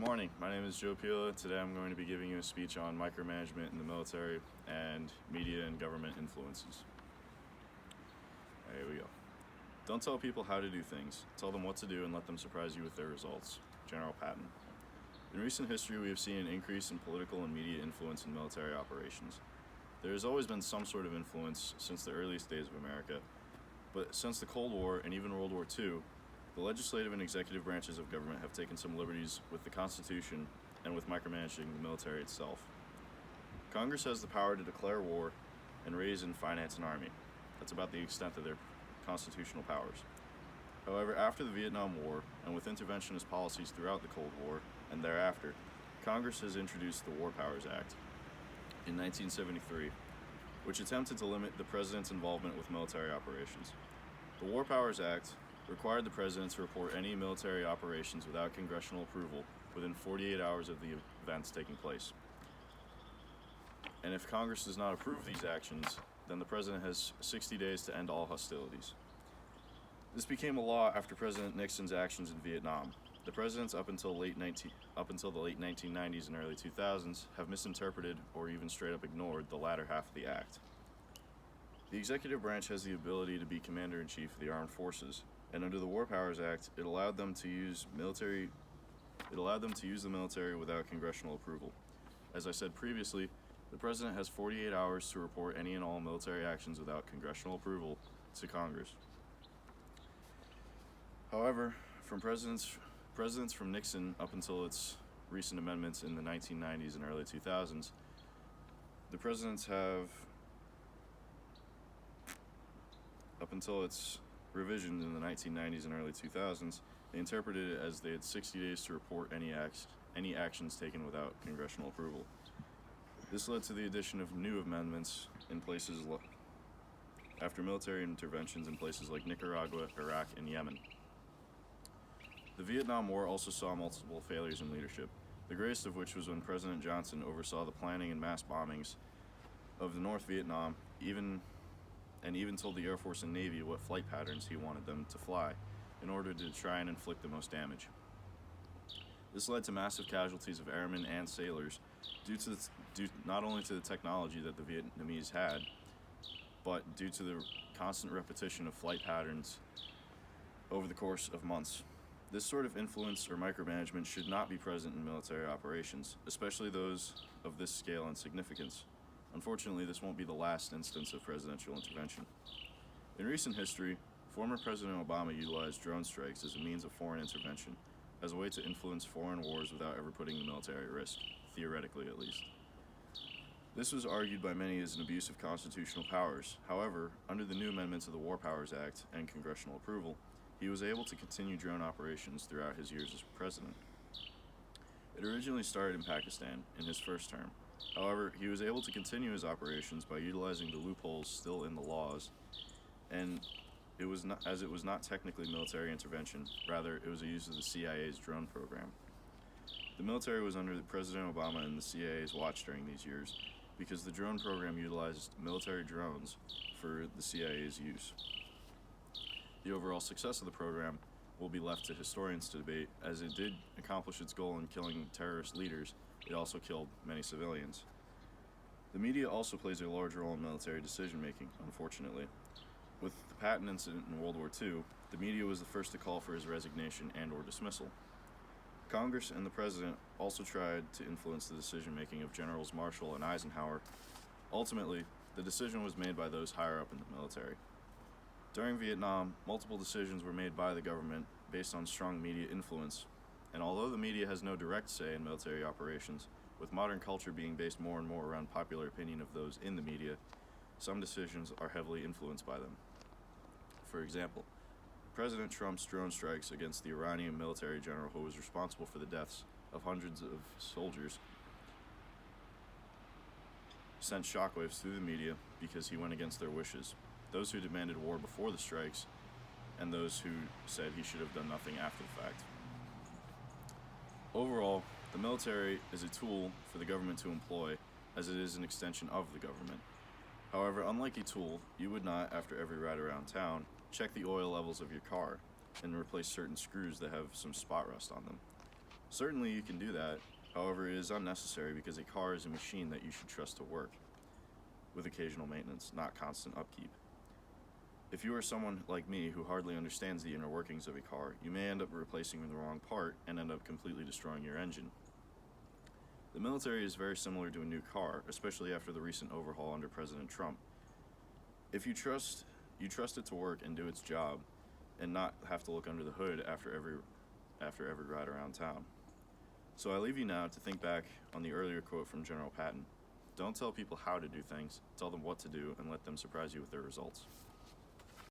morning. My name is Joe Pila. Today I'm going to be giving you a speech on micromanagement in the military and media and government influences. Here we go. Don't tell people how to do things. Tell them what to do and let them surprise you with their results. General Patton. In recent history, we have seen an increase in political and media influence in military operations. There has always been some sort of influence since the earliest days of America, but since the Cold War and even World War II, the legislative and executive branches of government have taken some liberties with the Constitution and with micromanaging the military itself. Congress has the power to declare war and raise and finance an army. That's about the extent of their constitutional powers. However, after the Vietnam War, and with interventionist policies throughout the Cold War and thereafter, Congress has introduced the War Powers Act in 1973, which attempted to limit the president's involvement with military operations. The War Powers Act required the president to report any military operations without congressional approval within 48 hours of the events taking place. And if Congress does not approve these actions, then the president has 60 days to end all hostilities. This became a law after President Nixon's actions in Vietnam. The presidents up until the late 1990s and early 2000s have misinterpreted or even straight up ignored the latter half of the act. The executive branch has the ability to be commander-in-chief of the armed forces, and under the War Powers Act, it allowed them to use the military without congressional approval. As I said previously, the president has 48 hours to report any and all military actions without congressional approval to Congress. However, from presidents from Nixon up until its recent amendments in the 1990s and early 2000s, the presidents have, up until its revision in the 1990s and early 2000s, they interpreted it as they had 60 days to report any actions taken without congressional approval. This led to the addition of new amendments in places after military interventions in places like Nicaragua, Iraq, and Yemen. The Vietnam War also saw multiple failures in leadership, the greatest of which was when President Johnson oversaw the planning and mass bombings of the North Vietnam, even told the Air Force and Navy what flight patterns he wanted them to fly in order to try and inflict the most damage. This led to massive casualties of airmen and sailors due not only to the technology that the Vietnamese had, but due to the constant repetition of flight patterns over the course of months. This sort of influence or micromanagement should not be present in military operations, especially those of this scale and significance. Unfortunately, this won't be the last instance of presidential intervention. In recent history, former President Obama utilized drone strikes as a means of foreign intervention, as a way to influence foreign wars without ever putting the military at risk, theoretically at least. This was argued by many as an abuse of constitutional powers. However, under the new amendments of the War Powers Act and congressional approval, he was able to continue drone operations throughout his years as president. It originally started in Pakistan in his first term. However, he was able to continue his operations by utilizing the loopholes still in the laws, and it was not technically military intervention, rather it was a use of the CIA's drone program. The military was under President Obama and the CIA's watch during these years because the drone program utilized military drones for the CIA's use. The overall success of the program will be left to historians to debate, as it did accomplish its goal in killing terrorist leaders. It also killed many civilians. The media also plays a large role in military decision-making, unfortunately. With the Patton incident in World War II, the media was the first to call for his resignation and or dismissal. Congress and the president also tried to influence the decision-making of Generals Marshall and Eisenhower. Ultimately, the decision was made by those higher up in the military. During Vietnam, multiple decisions were made by the government based on strong media influence, and although the media has no direct say in military operations, with modern culture being based more and more around popular opinion of those in the media, some decisions are heavily influenced by them. For example, President Trump's drone strikes against the Iranian military general who was responsible for the deaths of hundreds of soldiers sent shockwaves through the media because he went against their wishes. Those who demanded war before the strikes, and those who said he should have done nothing after the fact. Overall, the military is a tool for the government to employ, as it is an extension of the government. However, unlike a tool, you would not, after every ride around town, check the oil levels of your car and replace certain screws that have some spot rust on them. Certainly you can do that, however, it is unnecessary because a car is a machine that you should trust to work, with occasional maintenance, not constant upkeep. If you are someone like me who hardly understands the inner workings of a car, you may end up replacing the wrong part and end up completely destroying your engine. The military is very similar to a new car, especially after the recent overhaul under President Trump. If you trust it to work and do its job, and not have to look under the hood after every ride around town. So I leave you now to think back on the earlier quote from General Patton. Don't tell people how to do things, tell them what to do, and let them surprise you with their results.